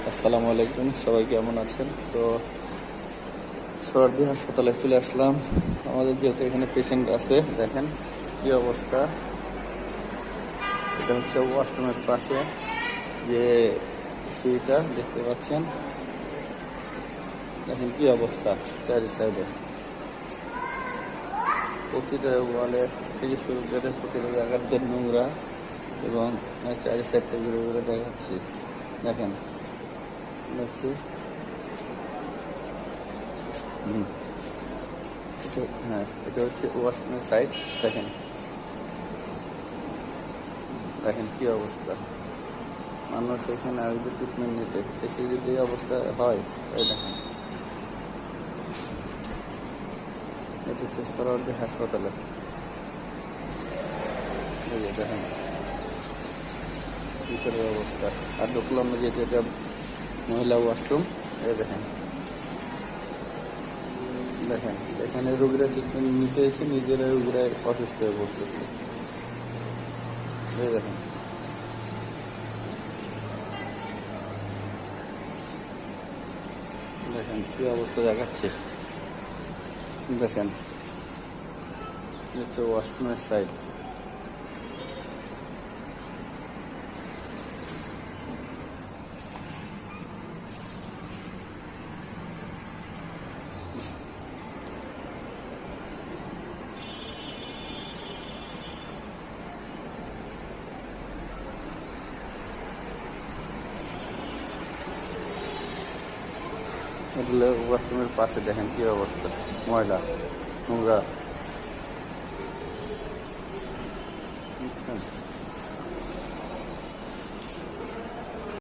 আসসালামু আলাইকুম, সবাই কেমন আছেন? তো সর্দি হাসপাতালে চলে আসলাম। আমাদের যেহেতু এখানে পেশেন্ট আছে, দেখেন কি অবস্থা। এটা হচ্ছে ওয়াশরুমের পাশে যে সিঁড়িটা দেখতে পাচ্ছেন, দেখেন কি অবস্থা। চারি সাইডে প্রতিটা ওয়ালে থেকে শুরু করে প্রতিটা জায়গাতে নোংরা, এবং চারি সাইডটা ঘুরে ঘুরে দেখাচ্ছি। দেখেন হচ্ছে হ্যাঁ, এটা হচ্ছে ওয়াশরুমের সাইড। দেখেন দেখেন কি অবস্থা। মানুষ এখানে আসবে ট্রিটমেন্ট নিতে, এসে যদি এই অবস্থা হয়, তাই দেখেন। এটা হচ্ছে সরওয়ার্দী হাসপাতালে, এই যে দেখেন ভিতরের অবস্থা। আর ঢুকলাম যেহেতু এটা মহিলা ওয়াশরুম, এই দেখেন দেখেন এখানে রোগীরা ট্রিটমেন্ট নিতে এসে নিজেরা রোগীরা অসুস্থ হয়ে পড়তেছে। এই দেখেন দেখেন কি অবস্থা দেখাচ্ছে। দেখেন হচ্ছে ওয়াশরুমের সাইড। এগুলো ওয়াশরুমের পাশে দেখেন কি অবস্থা, ময়লা নোংরা, বুঝছেন?